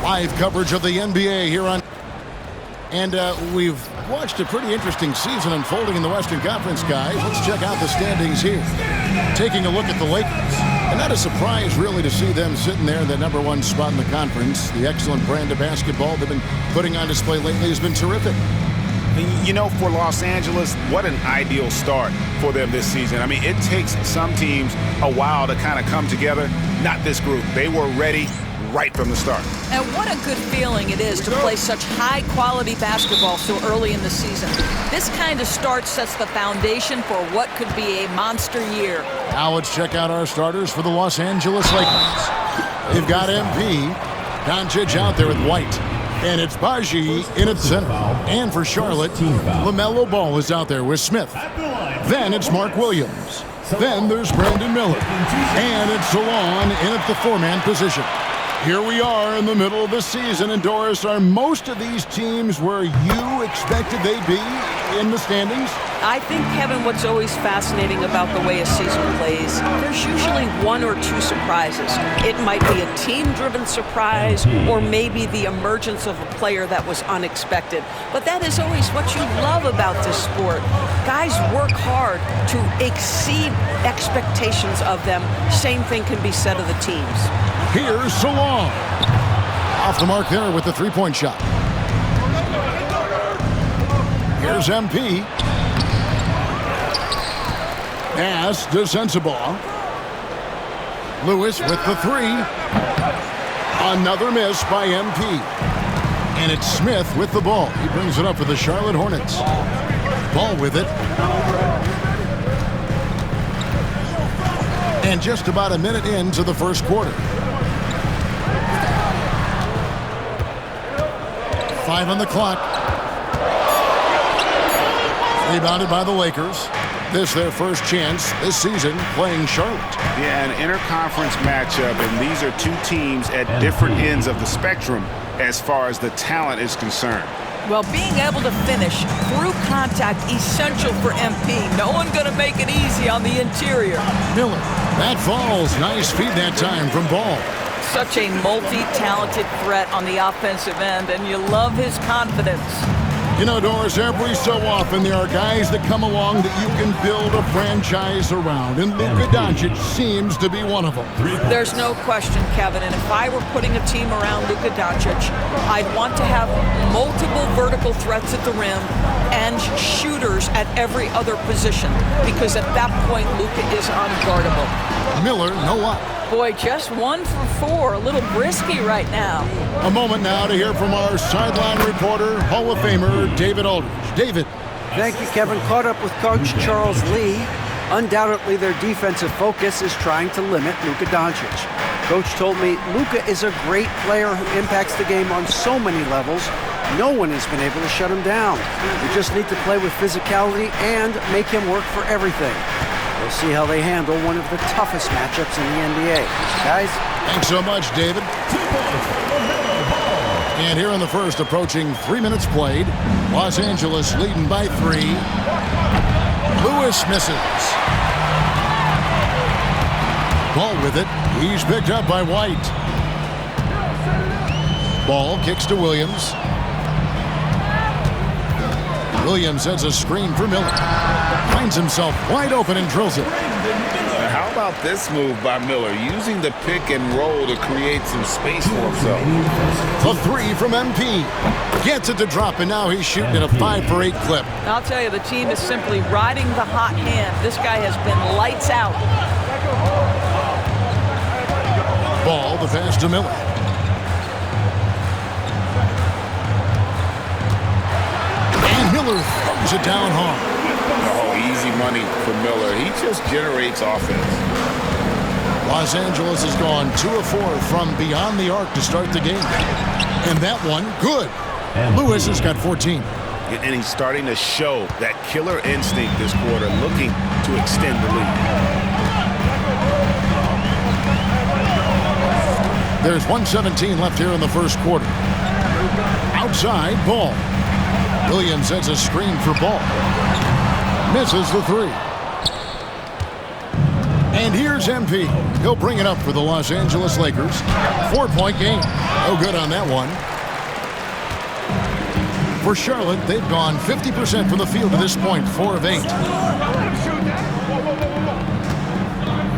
Live coverage of the NBA here on... And we've watched a pretty interesting season unfolding in the Western Conference, guys. Let's check out the standings here. Taking a look at the Lakers. And not a surprise, really, to see them sitting there in the #1 spot in the conference. The excellent brand of basketball they've been putting on display lately has been terrific. You know, for Los Angeles, what an ideal start for them this season. I mean, it takes some teams a while to kind of come together. Not this group. They were ready right from the start. And what a good feeling it is to play such high-quality basketball so early in the season. This kind of start sets the foundation for what could be a monster year. Now let's check out our starters for the Los Angeles Lakers. They've got MP, Doncic out there with White. And it's Baji in at center. And for Charlotte, LaMelo Ball is out there with Smith. Then it's Mark Williams. Then there's Brandon Miller. And it's Salon in at the four-man position. Here we are in the middle of the season, and Doris, are most of these teams where you expected they'd be in the standings? I think, Kevin, what's always fascinating about the way a season plays, there's usually one or two surprises. It might be a team-driven surprise, or maybe the emergence of a player that was unexpected. But that is always what you love about this sport. Guys work hard to exceed expectations of them. Same thing can be said of the teams. Here's Salon. Off the mark there with the three-point shot. Here's MP. Pass to Sensabaugh. Lewis with the three. Another miss by MP. And it's Smith with the ball. He brings it up for the Charlotte Hornets. Ball with it. And just about a minute into the first quarter. 5 on the clock. Rebounded by the Lakers. This their first chance this season playing Charlotte. Yeah, an interconference matchup, and these are two teams at different ends of the spectrum as far as the talent is concerned. Well, being able to finish through contact, essential for MP. No one going to make it easy on the interior. Miller, that falls. Nice feed that time from Ball. Such a multi-talented threat on the offensive end, and you love his confidence. You know, Doris, every so often there are guys that come along that you can build a franchise around, and Luka Doncic seems to be one of them. There's no question, Kevin, and if I were putting a team around Luka Doncic, I'd want to have multiple vertical threats at the rim and shooters at every other position, because at that point, Luka is unguardable. Miller, no luck. Boy, just 1 for 4, a little brisky right now. A moment now to hear from our sideline reporter, Hall of Famer David Aldridge. David. Thank you, Kevin. Caught up with Coach Charles Lee. Undoubtedly, their defensive focus is trying to limit Luka Doncic. Coach told me Luka is a great player who impacts the game on so many levels. No one has been able to shut him down. We just need to play with physicality and make him work for everything. We'll see how they handle one of the toughest matchups in the NBA. Guys? Thanks so much, David. And here in the first, approaching 3 minutes played. Los Angeles leading by 3. Lewis misses. Ball with it. He's picked up by White. Ball kicks to Williams. Williams sends a screen for Miller. Finds himself wide open and drills it. How about this move by Miller, using the pick and roll to create some space for himself? A 3 from MP. Gets it to drop, and now he's shooting at a 5 for 8 clip. I'll tell you, the team is simply riding the hot hand. This guy has been lights out. Ball, the pass to Miller. And Miller throws it down hard. Oh, easy money for Miller. He just generates offense. Los Angeles has gone 2 of 4 from beyond the arc to start the game. And that one, good. Lewis has got 14. And he's starting to show that killer instinct this quarter, looking to extend the lead. There's 1:17 left here in the first quarter. Outside, Ball. Williams sends a screen for Ball. Misses the 3. And here's MP. He'll bring it up for the Los Angeles Lakers. 4-point game. No good on that one. For Charlotte, they've gone 50% from the field to this point, 4 of 8.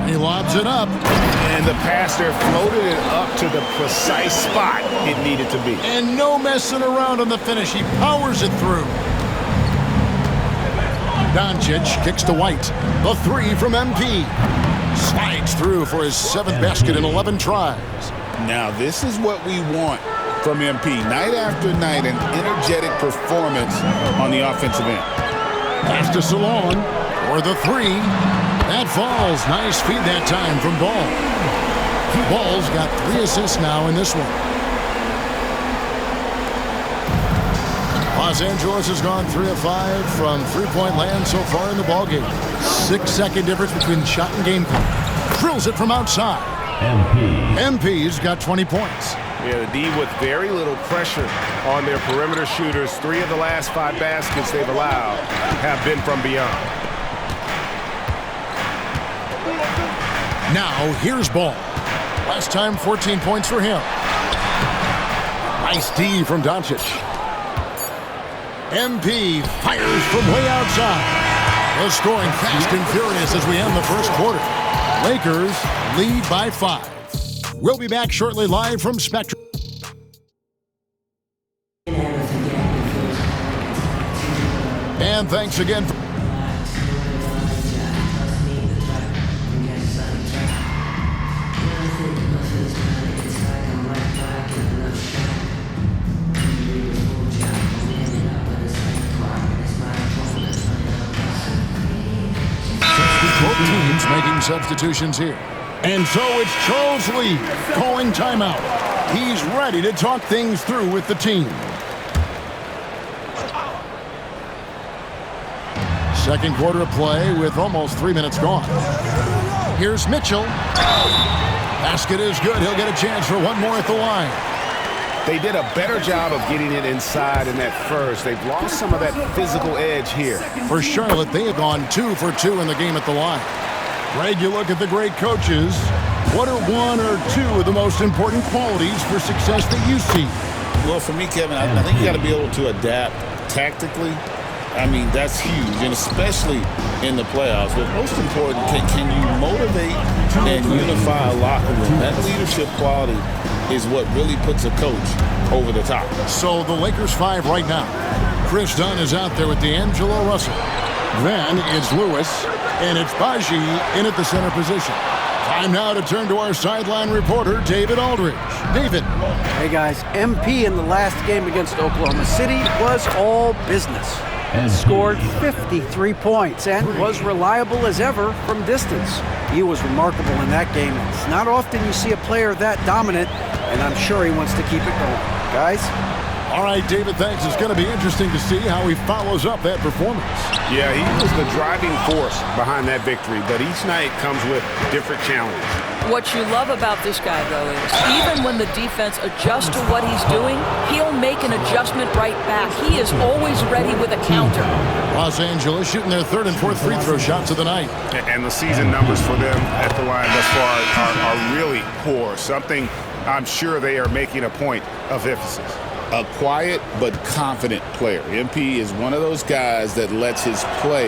He lobs it up. And the passer floated it up to the precise spot it needed to be. And no messing around on the finish. He powers it through. Doncic kicks to White. The 3 from MP. Slides through for his 7th basket in 11 tries. Now, this is what we want from MP. Night after night, an energetic performance on the offensive end. Pass to Salon for the 3. That falls. Nice feed that time from Ball. Ball's got 3 assists now in this one. Los Angeles has gone 3 of 5 from three-point land so far in the ballgame. 6-second difference between shot and game clock. Drills it from outside. MP's got 20 points. Yeah, the D with very little pressure on their perimeter shooters. 3 of the last 5 baskets they've allowed have been from beyond. Now, here's Ball. Last time, 14 points for him. Nice D from Doncic. MP fires from way outside. The scoring fast and furious as we end the first quarter. Lakers lead by 5. We'll be back shortly live from Spectrum. And thanks again. Both teams making substitutions here. And so it's Charles Lee calling timeout. He's ready to talk things through with the team. Second quarter of play with almost 3 minutes gone. Here's Mitchell. Basket is good. He'll get a chance for one more at the line. They did a better job of getting it inside in that first. They've lost some of that physical edge here. For Charlotte, they have gone 2 for 2 in the game at the line. Greg, you look at the great coaches. What are 1 or 2 of the most important qualities for success that you see? Well, for me, Kevin, I think you got to be able to adapt tactically. I mean, that's huge, and especially in the playoffs. But most important, can you motivate and unify a locker room? That leadership quality is what really puts a coach over the top. So the Lakers 5 right now. Chris Dunn is out there with D'Angelo Russell. Then it's Lewis, and it's Baji in at the center position. Time now to turn to our sideline reporter, David Aldridge. David. Hey, guys. MP in the last game against Oklahoma City was all business. Scored 53 points and was reliable as ever from distance. He was remarkable in that game. It's not often you see a player that dominant, and I'm sure he wants to keep it going. Guys? All right, David, thanks. It's going to be interesting to see how he follows up that performance. Yeah, he was the driving force behind that victory, but each night comes with different challenges. What you love about this guy, though, is even when the defense adjusts to what he's doing, he'll make an adjustment right back. He is always ready with a counter. Los Angeles shooting their 3rd and 4th free throw shots of the night. And the season numbers for them at the line thus far are really poor. Something I'm sure they are making a point of emphasis. A quiet but confident player. MP is one of those guys that lets his play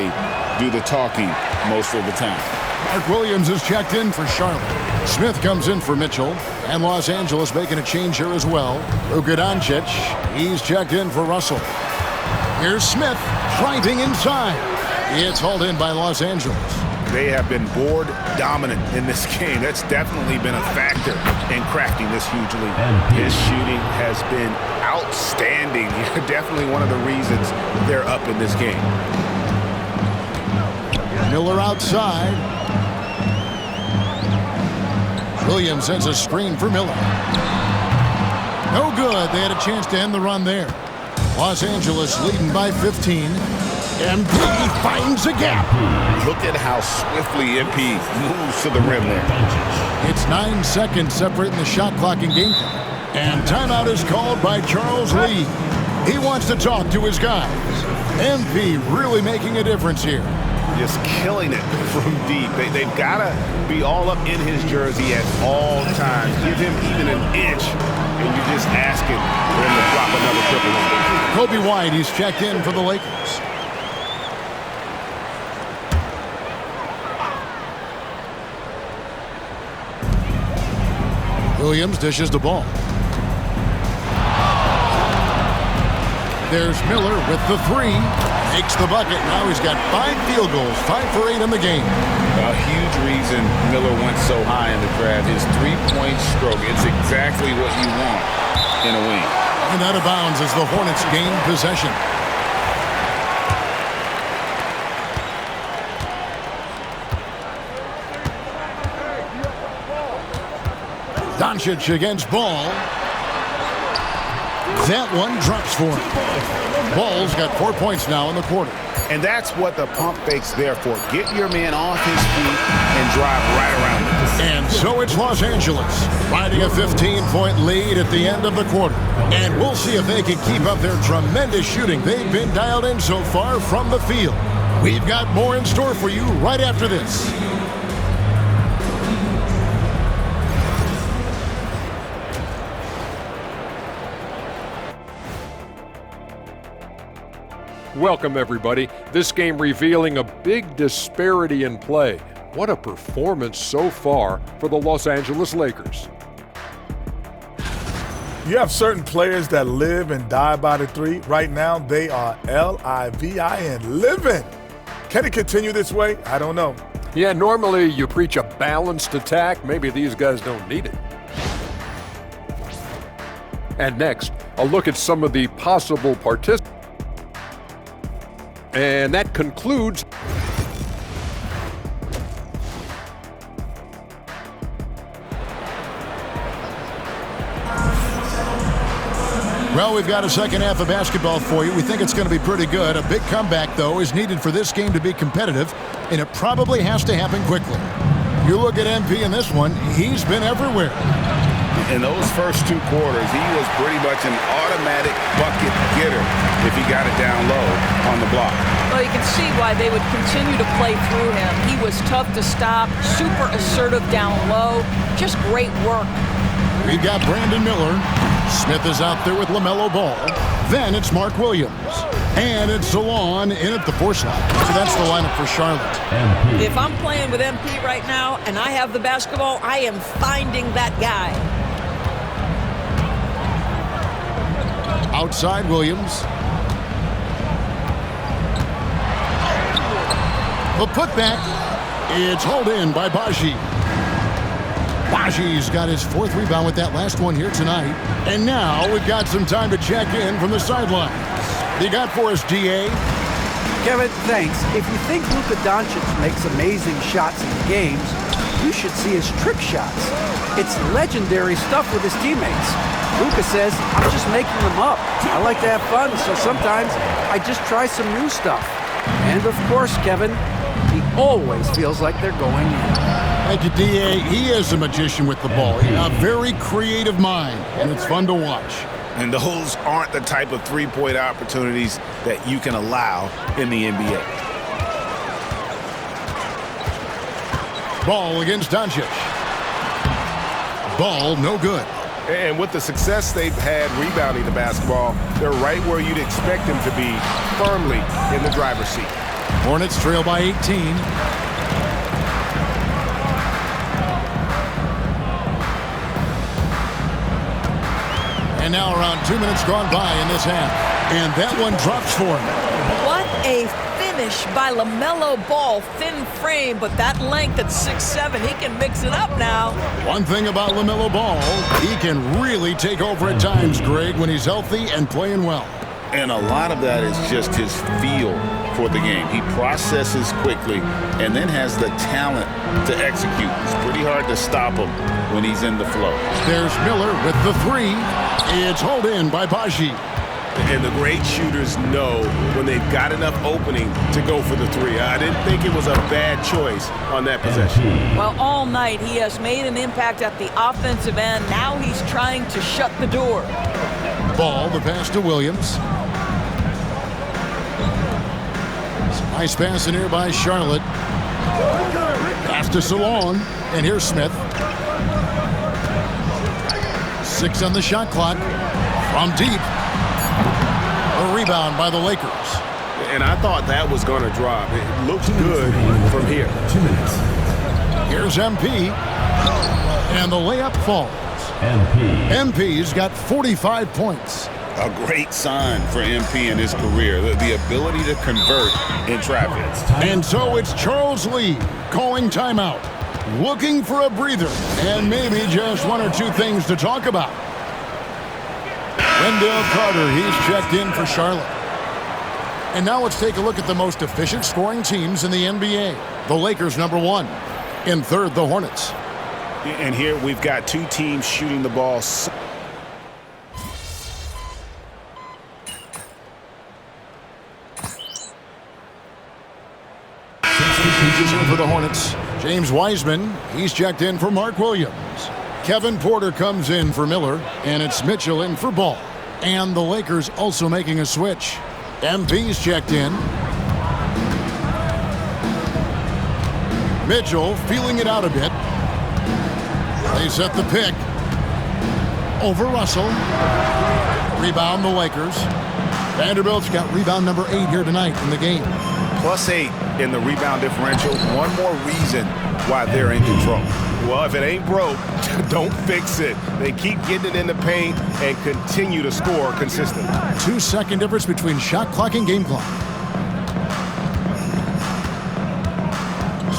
do the talking most of the time. Mark Williams is checked in for Charlotte. Smith comes in for Mitchell. And Los Angeles making a change here as well. Luka Doncic, he's checked in for Russell. Here's Smith driving inside. It's hauled in by Los Angeles. They have been board dominant in this game. That's definitely been a factor in crafting this huge lead. His shooting has been outstanding. Definitely one of the reasons they're up in this game. Miller outside. Williams sends a screen for Miller. No good. They had a chance to end the run there. Los Angeles leading by 15. MP finds a gap. Look at how swiftly MP moves to the rim there. It's 9 seconds separating the shot clock and game clock. And timeout is called by Charles Lee. He wants to talk to his guys. MP really making a difference here. Just killing it from deep. They've got to be all up in his jersey at all times. Give him even an inch, and you just Kobe White, he's checked in for the Lakers. Williams dishes the ball. There's Miller with the three. Makes the bucket. Now he's got 5 field goals, 5 for 8 in the game. A huge reason Miller went so high in the draft. His three-point stroke. It's exactly what you want in a wing. And out of bounds as the Hornets gain possession. Doncic against Ball. That one drops for him. Ball's got 4 points now in the quarter. And that's what the pump fake's there for. Get your man off his feet and drive right around him. And so it's Los Angeles riding a 15-point lead at the end of the quarter. And we'll see if they can keep up their tremendous shooting they've been dialed in so far from the field. We've got more in store for you right after this. Welcome, everybody. This game revealing a big disparity in play. What a performance so far for the Los Angeles Lakers. You have certain players that live and die by the three. Right now, they are L-I-V-I-N, living. Can it continue this way? I don't know. Yeah, normally you preach a balanced attack. Maybe these guys don't need it. And next, a look at some of the possible participants. And that concludes. Well, we've got a second half of basketball for you. We think it's going to be pretty good. A big comeback, though, is needed for this game to be competitive, and it probably has to happen quickly. You look at MP in this one, he's been everywhere. In those first 2 quarters, he was pretty much an automatic bucket getter if he got it down low on the block. Well, you can see why they would continue to play through him. He was tough to stop, super assertive down low, just great work. We've got Brandon Miller. Smith is out there with LaMelo Ball. Then it's Mark Williams. And it's Salon in at the 4 slot. So that's the lineup for Charlotte. If I'm playing with MP right now and I have the basketball, I am finding that guy. Outside Williams. The putback. It's hauled in by Baji. Baji's got his 4th rebound with that last one here tonight. And now we've got some time to check in from the sidelines. You got for us, DA? Kevin, thanks. If you think Luka Doncic makes amazing shots in games, you should see his trick shots. It's legendary stuff with his teammates. Luka says, I'm just making them up. I like to have fun, so sometimes I just try some new stuff. And of course, Kevin, he always feels like they're going in. Thank you, DA. He is a magician with the ball. A very creative mind, and it's fun to watch. And those aren't the type of three-point opportunities that you can allow in the NBA. Ball against Doncic. Ball, no good. And with the success they've had rebounding the basketball, they're right where you'd expect them to be, firmly in the driver's seat. Hornets trail by 18. And now around 2 minutes gone by in this half. And that one drops for him. What a finish by LaMelo Ball. Thin frame, but that length at 6'7", he can mix it up now. One thing about LaMelo Ball, he can really take over at times, Greg, when he's healthy and playing well. And a lot of that is just his feel for the game. He processes quickly and then has the talent to execute. It's pretty hard to stop him when he's in the flow. There's Miller with the 3. It's hauled in by Baji. And the great shooters know when they've got enough opening to go for the 3. I didn't think it was a bad choice on that possession. Well, all night he has made an impact at the offensive end. Now he's trying to shut the door. Ball, the pass to Williams. Nice pass in here by Charlotte. Pass to Salon. And here's Smith. 6 on the shot clock. From deep. A rebound by the Lakers. And I thought that was going to drop. It looks good from here. 2 minutes. Here's MP. And the layup falls. MP's got 45 points. A great sign for MP in his career, the ability to convert in traffic. And so it's Charles Lee calling timeout, looking for a breather, and maybe just one or two things to talk about. Wendell Carter, he's checked in for Charlotte. And now let's take a look at the most efficient scoring teams in the NBA. The Lakers, number 1. In third, the Hornets. And here we've got two teams shooting the ball. For the Hornets, James Wiseman, he's checked in for Mark Williams. Kevin Porter comes in for Miller, and it's Mitchell in for Ball. And the Lakers also making a switch. MP's checked in. Mitchell feeling it out a bit. They set the pick. Over Russell. Rebound the Lakers. Vanderbilt's got rebound number 8 here tonight in the game. +8 in the rebound differential. One more reason why they're in control. Well, if it ain't broke, don't fix it. They keep getting it in the paint and continue to score consistently. 2-second difference between shot clock and game clock.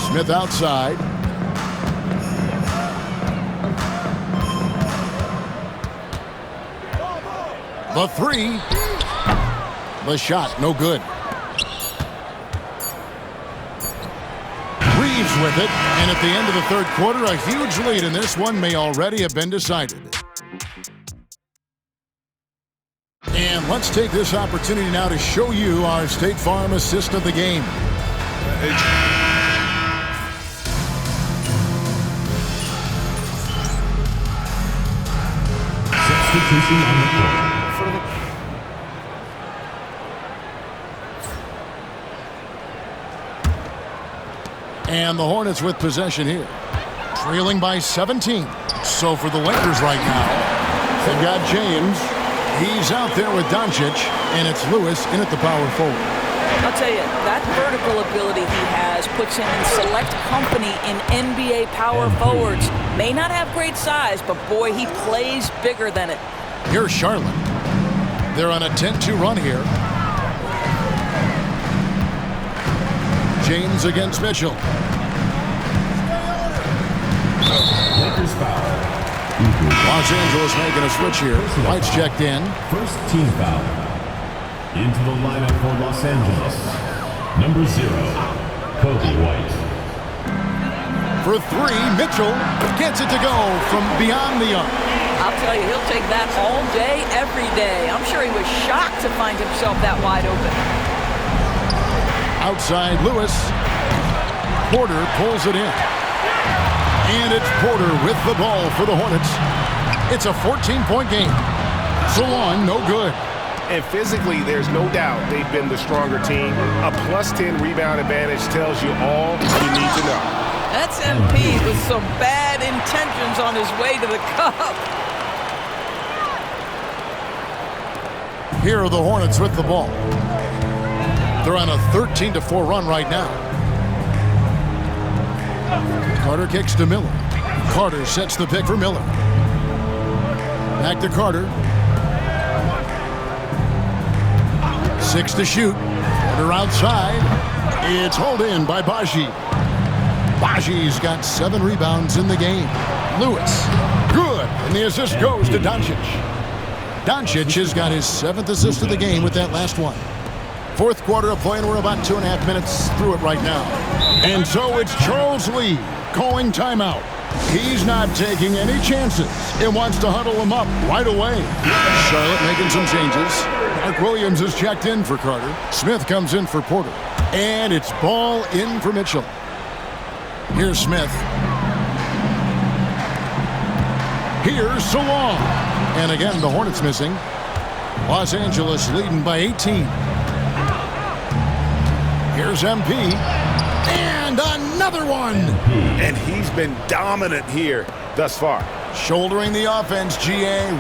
Smith outside. The 3. The shot, no good. Reeves with it, and at the end of the third quarter, a huge lead, and this one may already have been decided. And let's take this opportunity now to show you our State Farm assist of the game. Substitution on the court. And the Hornets with possession here. Trailing by 17. So for the Lakers right now, they've got James. He's out there with Doncic, and it's Lewis in at the power forward. I'll tell you, that vertical ability he has puts him in select company in NBA power forwards. May not have great size, but boy, he plays bigger than it. Here's Charlotte. They're on a 10-2 run here. James against Mitchell. Lakers foul. Los Angeles making a switch here. White's checked in. First team foul. Into the lineup for Los Angeles. Number 0, Kobe White. For 3, Mitchell gets it to go from beyond the arc. I'll tell you, he'll take that all day, every day. I'm sure he was shocked to find himself that wide open. Outside Lewis. Porter pulls it in. And it's Porter with the ball for the Hornets. It's a 14-point game. So long, no good. And physically, there's no doubt they've been the stronger team. A +10 rebound advantage tells you all you need to know. That's MP with some bad intentions on his way to the cup. Here are the Hornets with the ball. They're on a 13-4 run right now. Carter kicks to Miller. Carter sets the pick for Miller. Back to Carter. 6 to shoot. Carter outside. It's hauled in by Baji. Baji's got 7 rebounds in the game. Lewis. Good. And the assist goes to Doncic. Doncic has got his 7th assist of the game with that last one. Fourth quarter of play, and we're about 2.5 minutes through it right now. And so it's Charles Lee calling timeout. He's not taking any chances and wants to huddle him up right away. Charlotte making some changes. Mark Williams is checked in for Carter. Smith comes in for Porter. And it's Ball in for Mitchell. Here's Smith. Here's Solon. And again, the Hornets missing. Los Angeles leading by 18. Here's MP. And another one. And he's been dominant here thus far. Shouldering the offense, GA.